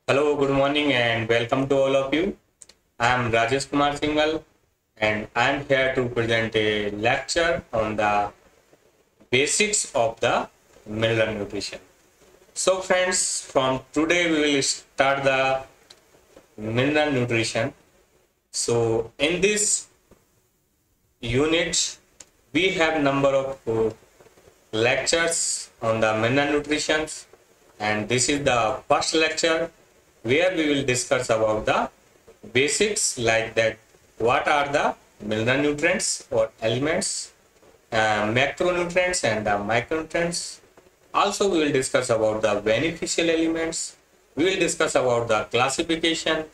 Hello, good morning, and welcome to all of you. I am Rajesh Kumar Singhal, and I am here to present a lecture on the basics of the mineral nutrition. So, friends, from today we will start the mineral nutrition. So, in this unit, we have number of lectures on the mineral nutrition, and this is the first lecture where we will discuss about the basics like that what are the mineral nutrients or elements, macronutrients and the micronutrients. Also we will discuss about the beneficial elements. We will discuss about the classification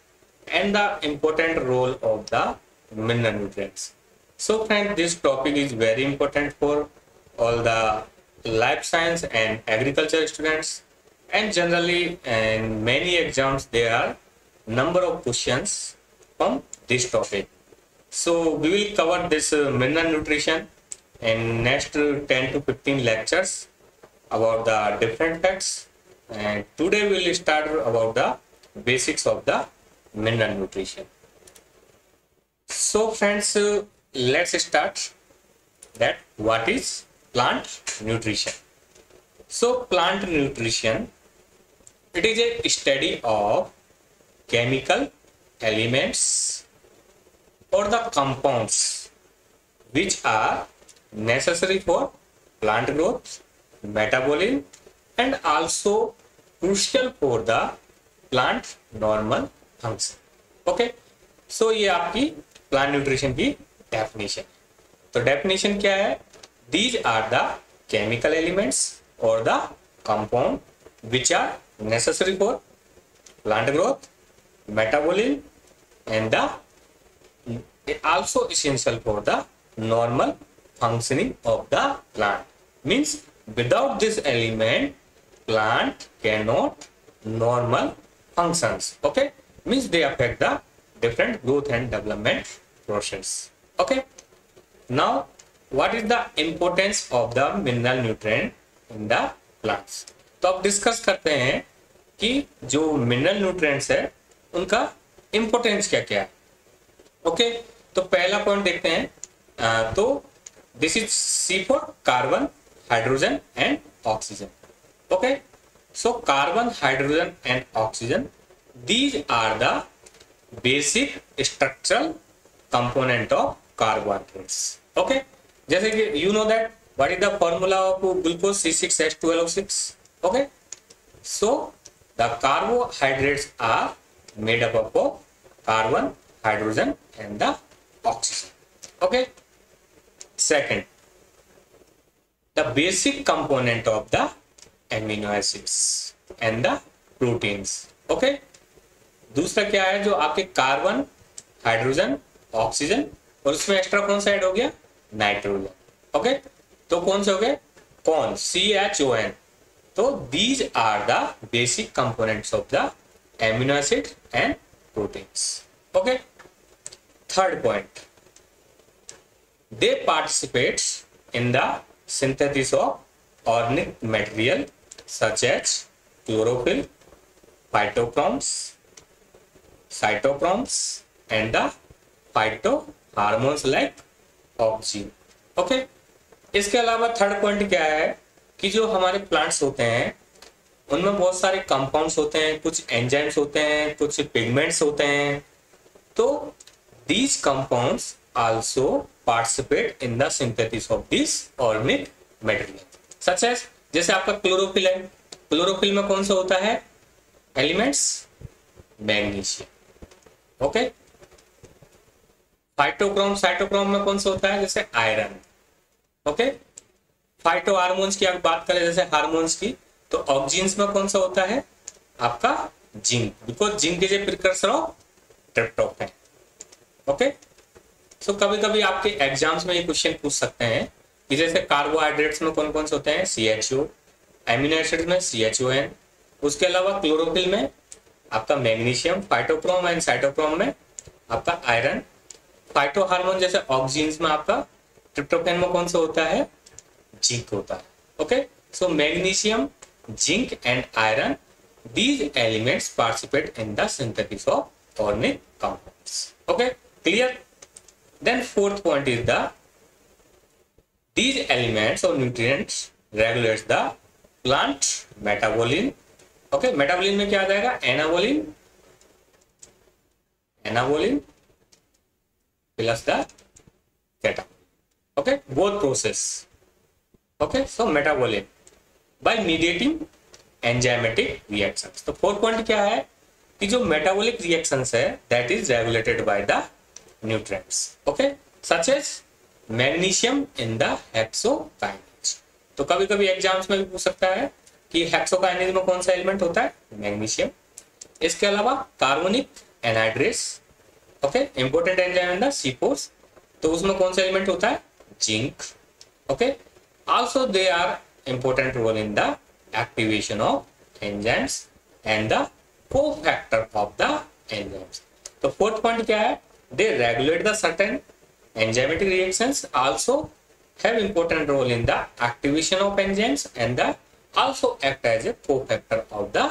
and the important role of the mineral nutrients. So friends, this topic is very important for all the life science and agriculture students, and generally in many exams there are number of questions from this topic. So we will cover this mineral nutrition in next 10 to 15 lectures about the different facts, and today we will start about the basics of the mineral nutrition. So friends, let's start that what is plant nutrition. So plant nutrition, it is a study of chemical elements or the compounds which are necessary for plant growth, metabolism and also crucial for the plant normal function. Okay, so ये आपकी plant nutrition की definition. तो definition क्या है? These are the chemical elements or the compound which are necessary for plant growth, metabolism and the also essential for the normal functioning of the plant. Means without this element plant cannot normal functions. Okay, means they affect the different growth and development process. Okay, now what is the importance of the mineral nutrient in the plants? तो अब discuss करते हैं कि जो mineral nutrients है उनका importance क्या क्या है. ओके, तो पहला पॉइंट देखते हैं. तो this is C for carbon, hydrogen and oxygen. Okay, so carbon, hydrogen and oxygen, these are the basic structural component of carbohydrates. Okay, जैसे कि you know that what is the formula of glucose C6H12O6. Okay, so the carbohydrates are made up of carbon, hydrogen and the oxygen. Okay, second, the basic component of the amino acids and the proteins. Okay, दूसरा क्या है जो आपके carbon, hydrogen, oxygen और उसमें extra कौन सा add हो गया? नाइट्रोजन. ओके, तो कौन से हो गए? कौन? CHON. So these are the basic components of the amino acid and proteins. Okay. Third point, they participate in the synthesis of organic material such as chlorophyll, phytochromes, cytochromes and the phytohormones like auxin. Okay. इसके अलावा third point क्या है कि जो हमारे plants होते हैं उनमें बहुत सारे कंपाउंड्स होते हैं, कुछ एंजाइम्स होते हैं, कुछ पिगमेंट्स होते हैं. तो these compounds also participate in the synthesis of this organic material such as, जैसे आपका क्लोरोफिल है. क्लोरोफिल में कौन सा होता है elements? Magnesium. Okay, phytochrome, cytochrome में कौन सा होता है? जैसे आयरन. ओके, फाइटो हार्मोन्स की अगर बात करें जैसे हार्मोन्स की, तो ऑक्सीन्स में कौन सा होता है आपका? Zinc, because zinc is a precursor of tryptophan. Okay, so कभी कभी आपके एग्जाम्स में ये क्वेश्चन पूछ सकते हैं कि जैसे कार्बोहाइड्रेट्स में कौन कौन से होते हैं? CHO, एमिनो एसिड्स में CHON, उसके अलावा क्लोरोफिल में आपका मैग्नीशियम, फाइटोक्रोम एंड साइटोक्रोम में आपका आयरन, फाइटो हार्मोन जैसे ऑक्सीन्स में आपका ट्रिप्टोफैन में कौन सा होता है? जिंक होता है. Okay, so magnesium, zinc and iron these elements participate in the synthesis of organic compounds. Okay, clear? Then fourth point is these elements or nutrients regulates the plant metabolism. Okay, metabolism में क्या आ जाएगा? anabolism plus the catabolism. Okay, both process. Okay, so metabolism by mediating enzymatic reactions. तो fourth point क्या है कि जो metabolic reactions है that is regulated by the nutrients. Okay, such as magnesium in the hexokinase. तो कभी कभी exams में भी पूछ सकता है कि हेक्सोकाइनेज में कौन सा एलिमेंट होता है? मैग्नीशियम. इसके अलावा carbonic anhydrase. Okay, important enzyme in the C4, तो उसमें कौन सा एलिमेंट होता है? Zinc. Okay, also they are important role in the activation of enzymes and the cofactor of the enzymes. तो fourth point क्या है? They regulate the certain enzymatic reactions, also have important role in the activation of enzymes and the also act as a cofactor of the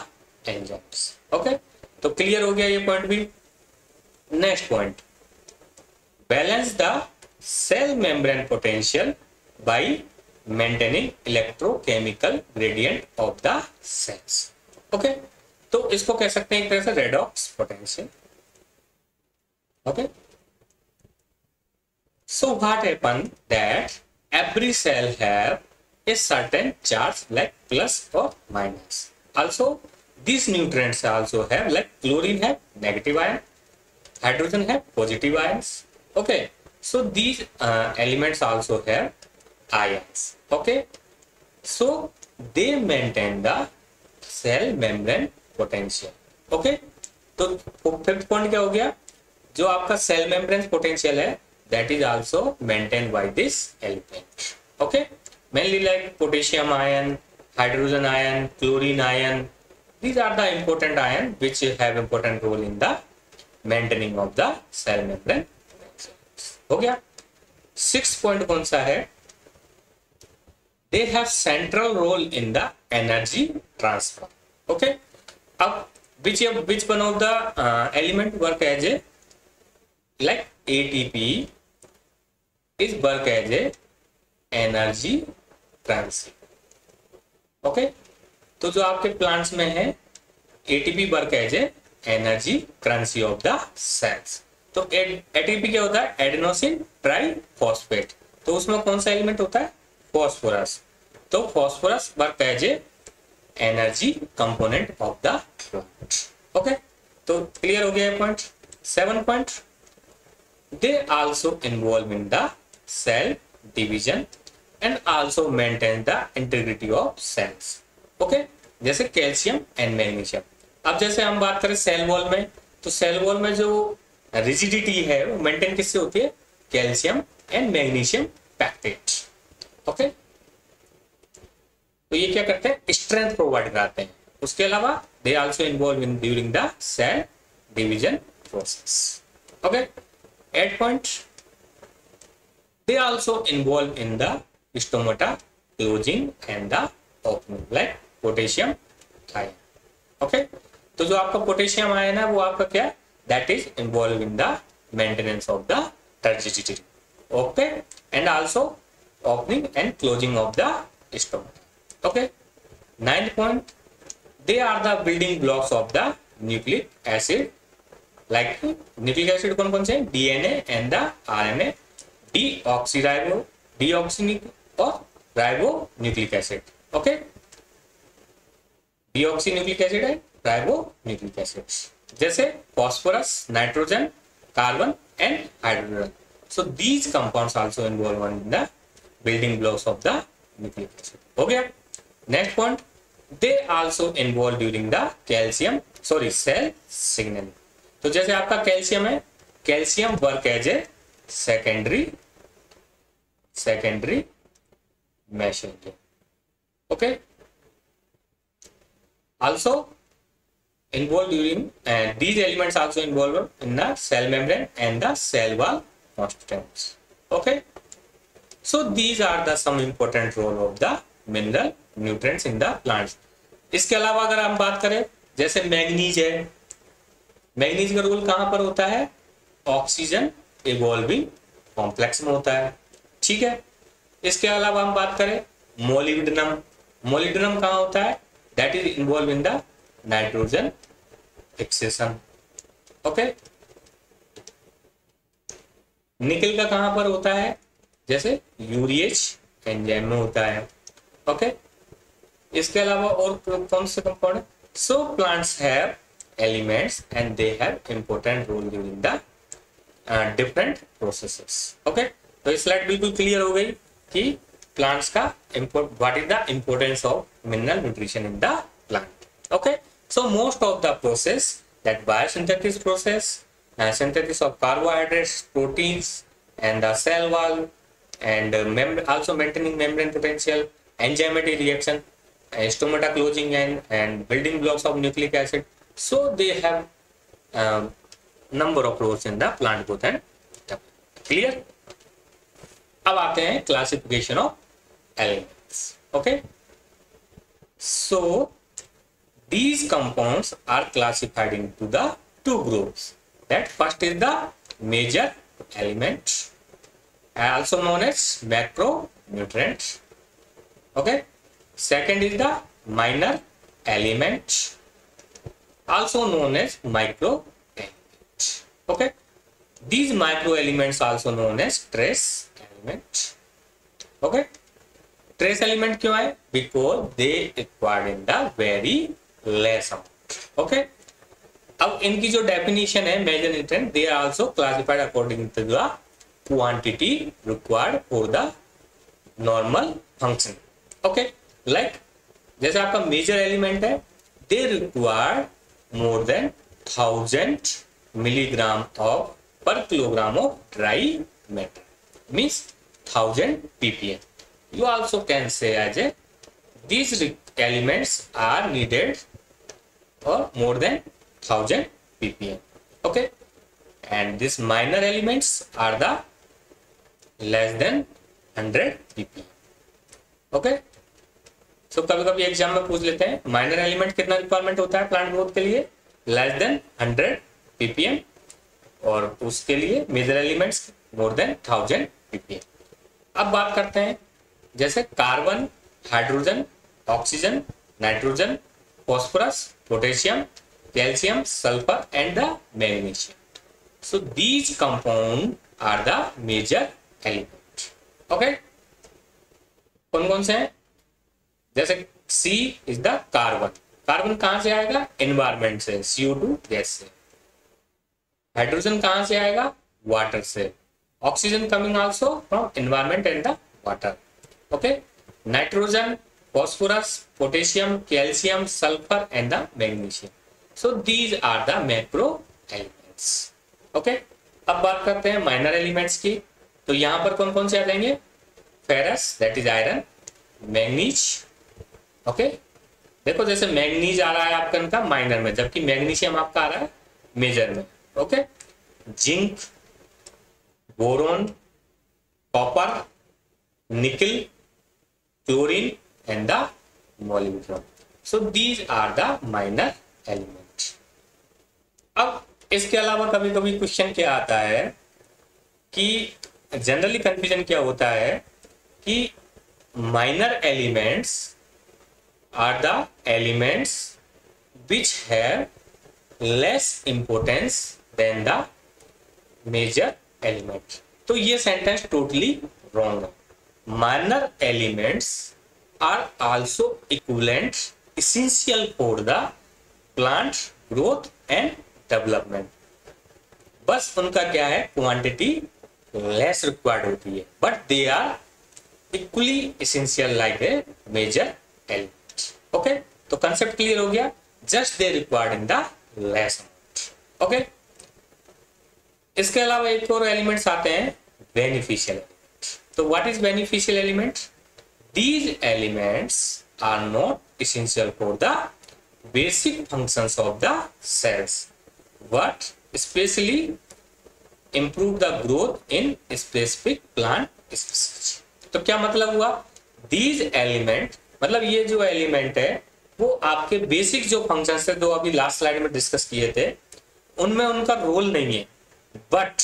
enzymes. Okay, तो clear हो गया ये point भी. Next point, balance the cell membrane potential by maintaining electrochemical gradient of the cells. Okay, तो इसको कह सकते हैं एक तरह से redox potential. Okay, so what happen that every cell have a certain charge like plus or minus. Also these nutrients also have like chlorine have negative ion, hydrogen have positive ions. Okay, so these elements also have ions. Okay, so they maintain the cell membrane potential. Okay, तो fifth point क्या हो गया? जो आपका cell membrane potential है that is also maintained by this element. Okay, mainly like potassium ion, hydrogen ion, chlorine ion. These are the important ion which have important role in the maintaining of the cell membrane. हो गया. Six point कौन सा है? They have central role in the energy transfer. Okay, अब which one of the element work as a like ATP is work as a energy transfer. Okay, तो जो आपके plants में है ATP work as a energy currency of the cells. तो ATP क्या होता है? Adenosine triphosphate. तो उसमें कौन सा एलिमेंट होता है? फॉस्फोरस. तो phosphorus work as a energy component of the plant. Okay, तो क्लियर हो गया point. 7 point, they also involve in the cell division and also maintain the integrity of cells. Okay, जैसे कैल्शियम एंड मैग्नीशियम. अब जैसे हम बात करें cell wall में, तो सेल वॉल में जो रिजिडिटी है वो मेंटेन किससे होती है? Calcium and magnesium pectate. Okay, तो ये क्या करते हैं? स्ट्रेंथ प्रोवाइड कराते हैं. उसके अलावा they also involve in during the cell division process. Okay, 8 point, they also involve in the stomata closing and the opening like potassium ion. Okay, तो जो आपका पोटेशियम आयन है वो आपका क्या है? That is involve in the maintenance of the turgidity. Okay, and also opening and closing of the stomata. Okay, 9th point, they are the building blocks of the nucleic acid. Like nucleic acid कौन कौन से? DNA and the RNA, deoxynic और ribonucleic acid. Okay, deoxynucleic acid है ribonucleic acid. जैसे phosphorus, nitrogen, carbon and hydrogen. So these compounds also involved in the building blocks of the nucleic acid. हो गया. Next point, they also involved during the cell signaling. तो जैसे आपका calcium है, calcium work as a secondary messenger. Okay, also involved during these elements also involved in the cell membrane and the cell wall constituents. Okay, so these are the some important role of the mineral nutrients in the plants. इसके अलावा अगर हम बात करें जैसे manganese है, manganese का role कहां पर होता है? ऑक्सीजन इवॉल्विंग कॉम्प्लेक्स में होता है, ठीक है। इसके अलावा हम बात करें मोलिब्डेनम, मोलिब्डेनम कहां होता है? That is involve in the nitrogen fixation, okay. निकल का कहां पर होता है? जैसे यूरिएच एंजाइम में होता है, ओके। इसके अलावा और कौन से कंपाउंड है? So plants have elements and they have important role during the different processes, okay. तो इस स्लाइड बिल्कुल क्लियर हो गई कि प्लांट्स का what is the importance of mineral nutrition in the plant, okay. So most of the process that biosynthesis process, synthesis of carbohydrates, proteins, and the cell wall, and also maintaining membrane potential, enzymatic reaction, stomata closing and building blocks of nucleic acid. So they have number of roles in the plant growth and development. Clear? अब आते हैं classification of elements. Okay. So these compounds are classified into the two groups. That first is the major element, also known as macronutrients. Okay. Second is the minor element, also known as microelement. Okay. These microelements also known as trace element. Okay. Trace element क्यों है? Because they acquired in the very less amount. Okay. अब इनकी जो definition है major nutrient, they are also classified according to the quantity required for the normal function, okay. Like जैसे आपका major element है, they require more than 1000 milligram of per kilogram of dry matter, means 1000 ppm. You also can say as a these elements are needed or more than 1000 ppm, okay. And these minor elements are the less than 100 ppm, okay. So कभी कभी exam में पूछ लेते हैं minor element कितना requirement होता है plant growth के लिए? लेस देन 100 ppm, और उसके लिए major elements more than 1000 ppm. अब बात करते हैं जैसे carbon, hydrogen, oxygen, nitrogen, phosphorus, potassium, calcium, sulfur, and the magnesium. So these compounds are the major elements. Okay. कौन कौन से हैं? जैसे C is the carbon. Carbon कहां से आएगा? एनवायरमेंट से, CO2 गैस से. हाइड्रोजन कहां से आएगा? वाटर से. Oxygen coming also from environment and the water, okay. Nitrogen, phosphorus, potassium, calcium, sulphur and the magnesium. So these are the macro elements, okay. अब बात करते हैं माइनर एलिमेंट्स की. तो यहां पर कौन कौन से आ जाएंगे? Ferrous, that is iron, manganese, okay. देखो जैसे मैग्नीज आ रहा है आपका इनका माइनर में, जबकि मैग्नीशियम आपका आ रहा है मेजर में, okay. Zinc, boron, copper, nickel, chlorine and the molybdenum. So these are the minor element. अब इसके अलावा कभी कभी क्वेश्चन क्या आता है कि जनरली कंफ्यूजन क्या होता है कि minor elements are the elements which have less importance than the major element. तो ये सेंटेंस टोटली रॉन्ग है. Minor elements are also equivalent, essential for the plant growth and development. बस उनका क्या है? क्वांटिटी लेस रिक्वायर्ड होती है, but they are equally essential like a major element, okay. तो कंसेप्ट क्लियर हो गया. Just they required in the less amount, okay. इसके अलावा एक और एलिमेंट्स आते हैं बेनिफिशियल एलिमेंट. तो what is beneficial element? These elements are not essential for the basic functions of the cells, but especially improve the growth in specific plant species. तो क्या मतलब हुआ? These element, मतलब ये जो एलिमेंट है वो आपके बेसिक जो फंक्शंस थे, जो अभी लास्ट स्लाइड में डिस्कस किए थे, उनमें उनका रोल नहीं है, बट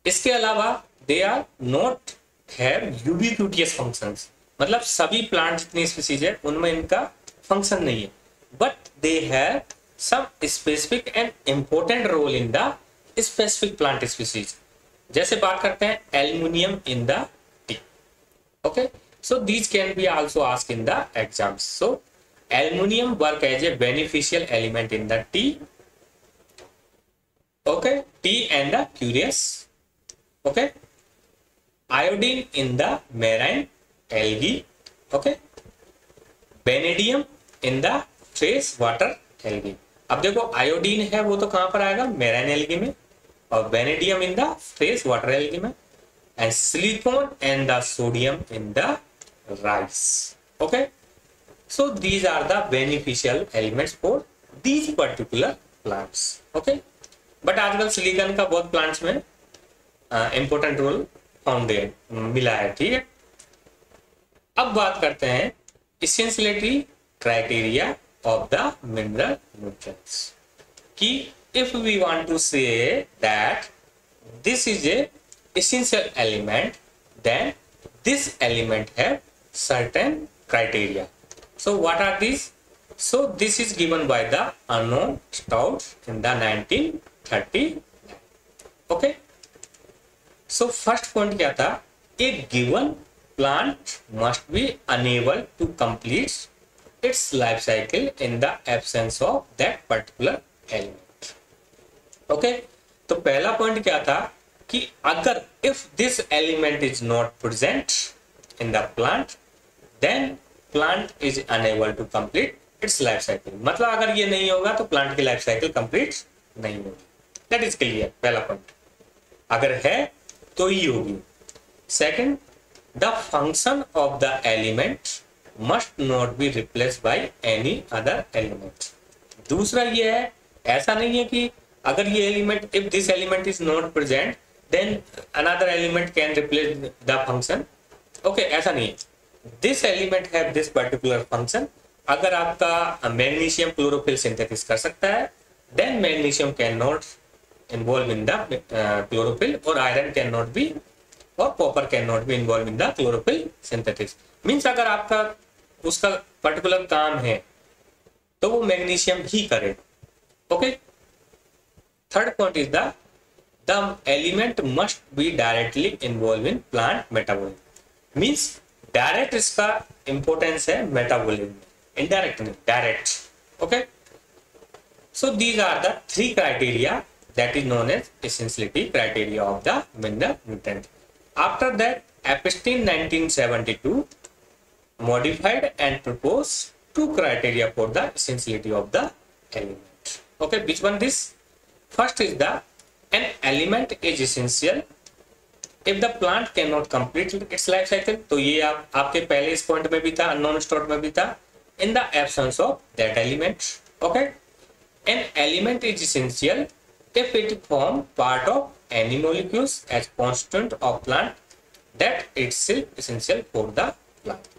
इसके अलावा they are not have ubiquitous functions, मतलब सभी प्लांट जितनी स्पीसीज है उनमें इनका फंक्शन नहीं है, but they have some specific and important role in the specific plant species. जैसे बात करते हैं aluminium in the tea. Okay, so these can be also asked in the exams. So aluminum work as a beneficial element in the tea. Okay, tea and the curious. Okay, iodine in the marine algae. Okay, vanadium in the trace water algae. अब देखो iodine है वो तो कहां पर आएगा, marine algae में, और vanadium in the trace water algae में, and silicon and the sodium in the rice. Okay, so these are the beneficial elements for these particular plants. Okay, but आजकल सिलिकॉन का बहुत प्लांट्स में important role found मिला है। ठीक है, अब बात करते हैं essentiality criteria of the mineral nutrients, कि if we want to say that this is a essential element, then this element have certain criteria. So what are these? So this is given by the unknown Stouts in the 1930. Okay, so first point क्या था, a given plant must be unable to complete its life cycle in the absence of that particular element. Okay, तो पहला point क्या था कि अगर if this element is not present in the plant, then plant is unable to complete its life cycle. मतलब अगर ये नहीं होगा तो प्लांट की लाइफ साइकिल कंप्लीट नहीं होगी। दैट इज क्लियर, पहला पॉइंट। अगर है तो ही होगी। Second, the function of the element must not be replace by any other element. दूसरा ये है, ऐसा नहीं है कि अगर ये element, if this element is not present then another element can replace the function. Okay, ऐसा नहीं है। This element have this particular function. अगर आपका मैग्नीशियम क्लोरोफिल सिंथेसिस कर सकता है, then magnesium cannot involve in the chlorophyll, और iron cannot be, और copper cannot be involved in the chlorophyll synthesis. Means अगर आपका उसका पर्टिकुलर काम है तो वो मैग्नीशियम ही करे। Okay. Third point is the element must be directly involved in plant metabolism. Means direct इसका importance है metabolism, indirect नहीं, direct. Okay, so these are the three criteria that is known as essentiality criteria of the mineral nutrient. After that, Epstein 1972 modified and proposed two criteria for the essentiality of the element. Okay, which one this? First is the an element is essential if the plant cannot complete its life cycle. तो ये आपके पहले इस point में भी था, unknown store में भी था, in the absence of that element. Okay, an element is essential if it form part of any molecules as constituent of plant that itself essential for the plant.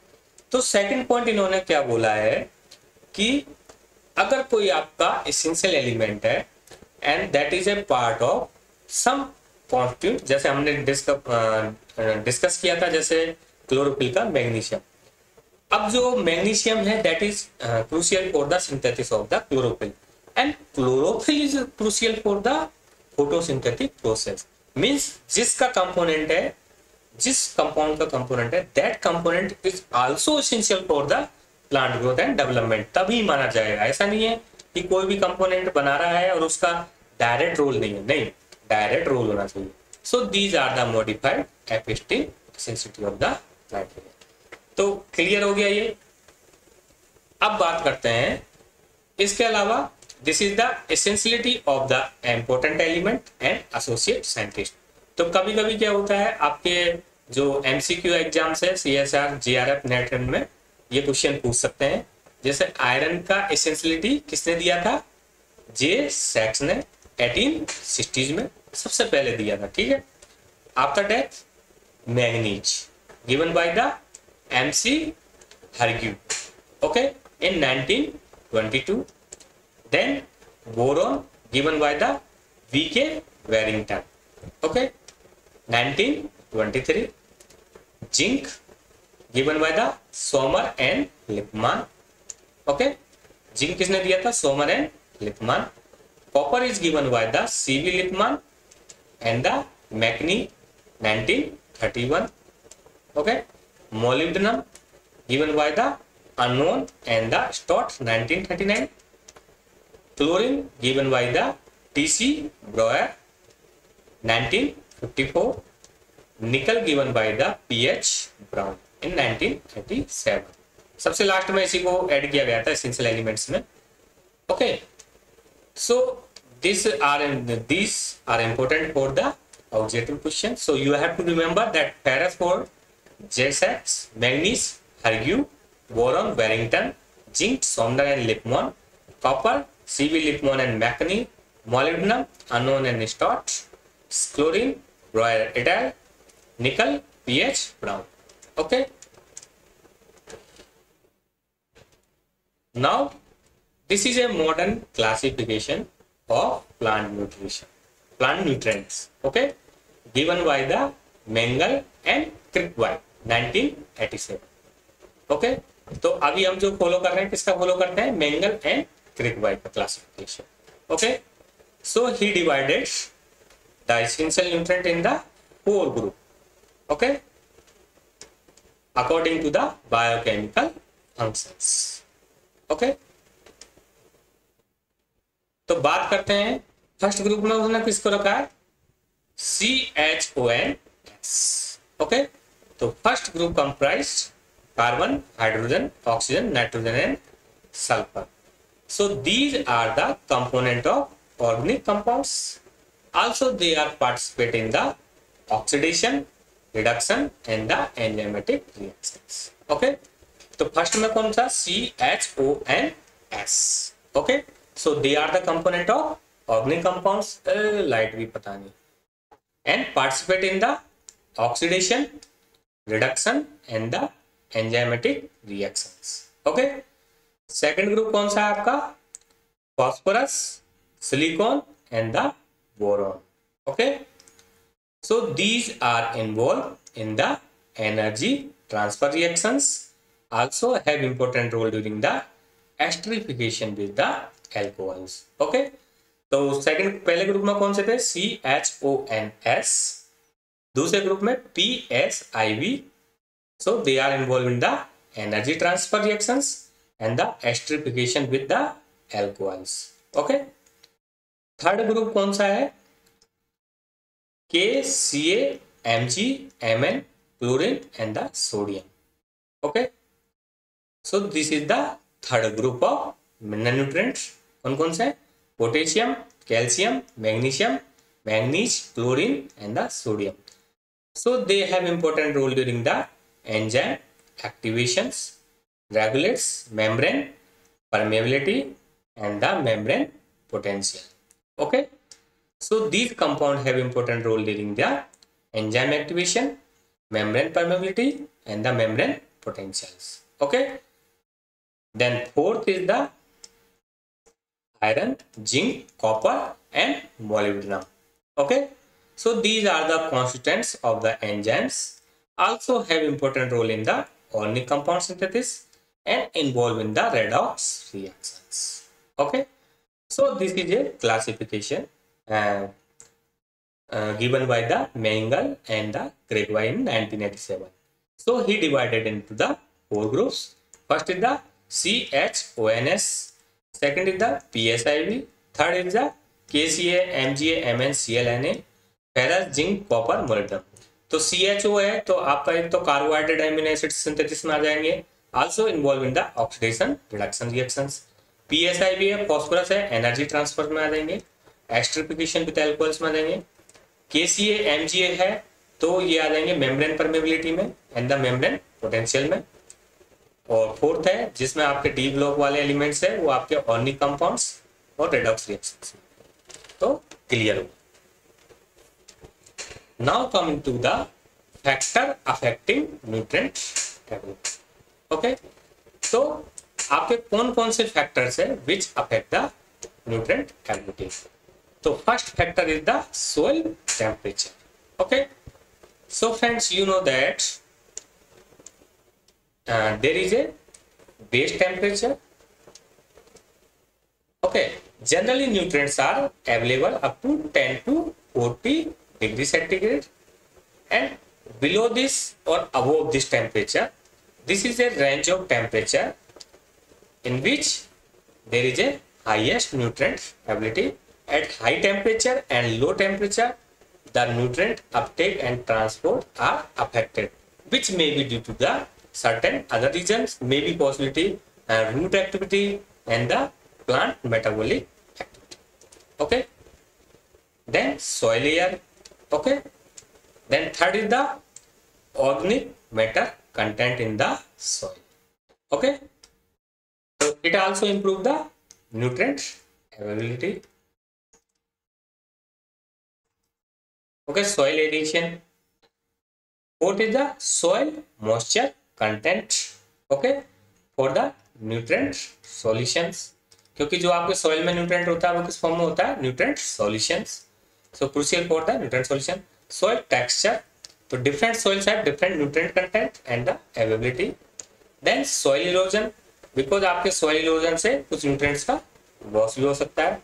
तो second point इन्होंने क्या बोला है कि अगर कोई आपका essential element है and that is a part of some constituent, जैसे हमने डिस्कस किया था, जैसे क्लोरोफिल का मैग्नीशियम। अब जो मैग्नीशियम है that is crucial for the synthesis of the chlorophyll, and chlorophyll is crucial for the photosynthetic process. Means जिसका कंपोनेंट है, जिस कंपाउंड का कंपोनेंट है, that component is also essential for the plant growth and development, तभी माना जाएगा। ऐसा नहीं है कि कोई भी कंपोनेंट बना रहा है और उसका डायरेक्ट रोल नहीं है, नहीं, डायरेक्ट रोल होना चाहिए। So these are the modified epistic essentiality of the criteria. तो क्लियर हो गया ये। अब बात करते हैं इसके अलावा, this is the essentiality of the important element and associate scientist. तो कभी कभी क्या होता है, आपके जो एमसीक्यू एग्जाम्स है, सीएसआर, जीआरएफ, नेट में ये क्वेश्चन पूछ सकते हैं। जैसे आयरन का एसेंशियलिटी किसने दिया था? जे सैक्स ने 1860s में सबसे पहले दिया था। ठीक है, after death manganese given by the McHargue. Okay, in 1922. Then boron given by the V.K. Warrington. Okay, 1923. Zinc given by the Sommer and Lippmann. Okay, zinc किसने दिया था? Sommer and Lippmann. Copper is given by the CV Lippmann and the MacKinney 1931. Okay, molybdenum given by the Arnon and the Stout 1939. Chlorine given by the TC Broyer 1954. Nickel given by the PH Brown in 1937. सबसे last में इसी को add किया गया था essential elements में. Okay, so these are important for the objective question. So you have to remember that ferrous for J-Sachs, manganese Hergue, boron Warrington, zinc Somner and Lippmann, copper C.V. Lippmann and McNee, molybdenum unknown and Stott, chlorine Breuer et al, nickel P.H. Brown. Okay. Now, this is a modern classification of plant nutrition, plant nutrients. Okay, given by the Mengel and Kirkby 1987. Okay, तो अभी हम जो follow कर रहे हैं किसका follow करते हैं? मेंगल एंड क्रिकबाई का classification. Okay, so he divided the essential nutrient in the 4 group. Okay, according to the biochemical functions. Okay, तो बात करते हैं फर्स्ट ग्रुप में उसने किसको रखा है? CHONS. ओके, तो first group comprised carbon, hydrogen, oxygen, nitrogen and sulphur. So these are the component of organic compounds. Also they are participate in the oxidation, reduction and the enzymatic reactions. Okay, तो first में कौन सा? CHONS. Okay, so they are the component of organic compounds, light भी पता नहीं, and participate in the oxidation, reduction and the enzymatic reactions. Okay, second group कौन सा है आपका? phosphorus, silicon and the boron. Okay, so these are involved in the energy transfer reactions, also have important role during the esterification with the alcohols. Okay, तो second, पहले group में कौन से थे? CHONS. दूसरे ग्रुप में PSIV. So they are involved in the energy transfer reactions and the esterification with the alcohols. Okay, third group कौन सा है? KCA, Mg, Mn, chlorine and the sodium. Okay, so this is the third group of mineral nutrients. कौन कौन से? Potassium, calcium, magnesium, manganese, chlorine and the sodium. So they have important role during the enzyme activations, regulates membrane permeability and the membrane potential. Okay, so these compounds have important role during the enzyme activation, membrane permeability and the membrane potentials. Okay, then fourth is the iron, zinc, copper and molybdenum. Okay, so these are the constituents of the enzymes, also have important role in the organic compound synthesis and involved in the redox reactions. Okay, so this is a classification given by the Mengel and the Kirkby in 1987. So he divided into the 4 groups. First is the CHONS, second is the PSIV, third is the KCA, MGA, MN, CLNA, ferrous, zinc, copper, molybdenum. तो CHO है तो आपका एक तो carbohydrate amino acid synthesis में आ जाएंगे, also involve in the oxidation reduction reactions. PSIV है, phosphorus है, एनर्जी ट्रांसफर में आ जाएंगे, एस्टरिफिकेशन विद अल्कोहल्स में आ जाएंगे. KCA, MGA है तो ये आ जाएंगे मेम्ब्रेन परमेबिलिटी में एंड द मेम्ब्रेन पोटेंशियल में. और फोर्थ है जिसमें आपके डी ब्लॉक वाले एलिमेंट्स है वो आपके ऑर्गेनिक कंपाउंड्स और रेडॉक्स रिएक्शंस. तो क्लियर हो. Now coming to the factor affecting nutrient development. Okay, तो आपके कौन कौन से फैक्टर्स है which affect the nutrient ability? तो first factor is the soil temperature. Okay, so friends, you know that there is a base temperature. Okay, generally nutrients are available up to 10 to 40 degrees centigrade, and below this or above this temperature, this is a range of temperature in which there is a highest nutrient ability. At high temperature and low temperature, the nutrient uptake and transport are affected, which may be due to the certain other reasons, may be possibility root activity and the plant metabolic activity. Okay, then soil layer. Okay, then third is the organic matter content in the soil. Okay, so it also improve the nutrient availability. Okay, soil aeration. Fourth is the soil moisture content. Okay, for the nutrient solutions. क्योंकि जो आपके soil में nutrient होता है वो किस form में होता है? Nutrient solutions. So crucial for the nutrient solution. Soil texture. तो different soils have different nutrient content and the availability. Then soil erosion. Because आपके soil erosion से कुछ nutrients का loss भी हो सकता है.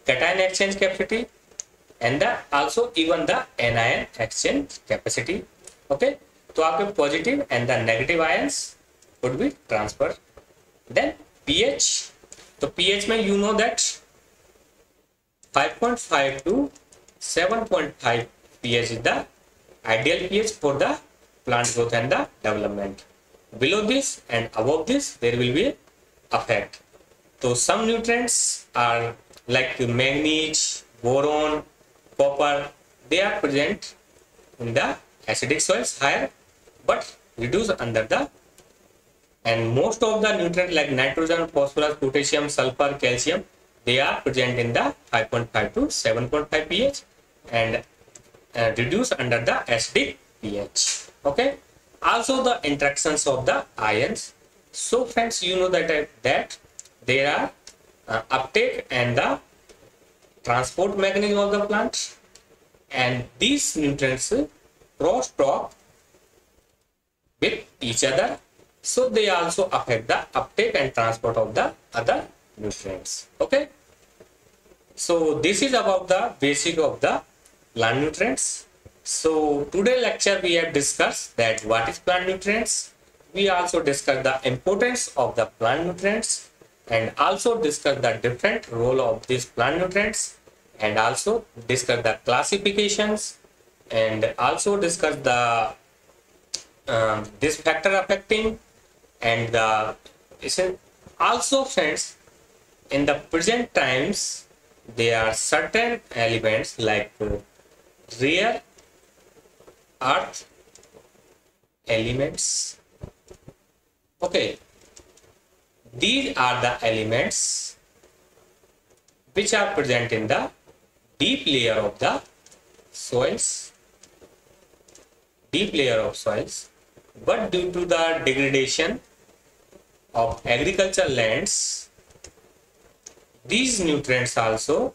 Cation exchange capacity. And the also even the anion exchange capacity. Okay, तो आपके positive and the negative ions would be transferred. Then pH. तो pH में you know that 5.5 to 7.5 pH is the ideal pH for the plant growth and the development. Below this and above this there will be effect. So some nutrients are like manganese, boron, copper, they are present in the acidic soils higher but reduce under the, and most of the nutrients like nitrogen, phosphorus, potassium, sulfur, calcium, they are present in the 5.5 to 7.5 pH and reduce under the acidic pH. Okay, also the interactions of the ions. So friends, you know that there are uptake and the transport mechanism of the plant, and these nutrients cross talk with each other, so they also affect the uptake and transport of the other nutrients. Okay, so this is about the basic of the plant nutrients. So today lecture we have discussed that what is plant nutrients. We also discussed the importance of the plant nutrients and also discuss the different role of these plant nutrients, and also discuss the classifications, and also discuss the this factor affecting, and the also friends, in the present times there are certain elements like rare earth elements. Okay, these are the elements which are present in the deep layer of the soils, but due to the degradation of agricultural lands, these nutrients also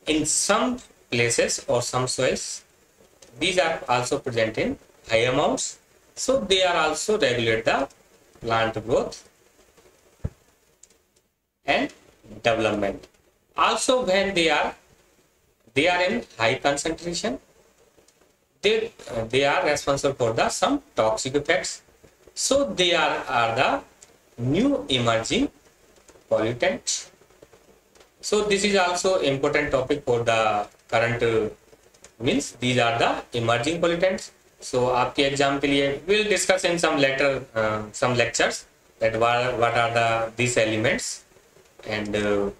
in some places or some soils, these are also present in high amounts, so they are also regulate the plant growth and development. Also when they are in high concentration, they are responsible for the some toxic effects, so they are the new emerging pollutants. So this is also important topic for the current means these are the emerging pollutants. So आपके exam के लिए we'll discuss in some later some lectures that what are these elements, and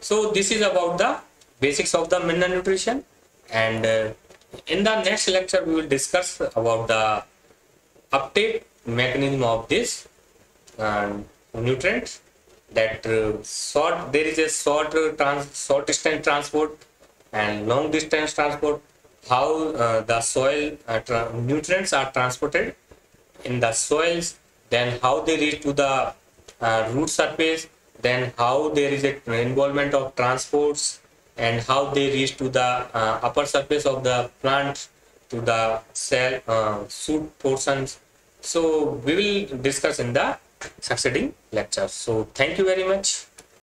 so this is about the basics of the mineral nutrition, and in the next lecture we will discuss about the uptake mechanism of this nutrient, that there is a short distance transport and long distance transport, how the soil nutrients are transported in the soils, then how they reach to the root surface, then how there is a involvement of transports and how they reach to the upper surface of the plant to the cell shoot portions. So we will discuss in the succeeding lectures. So thank you very much.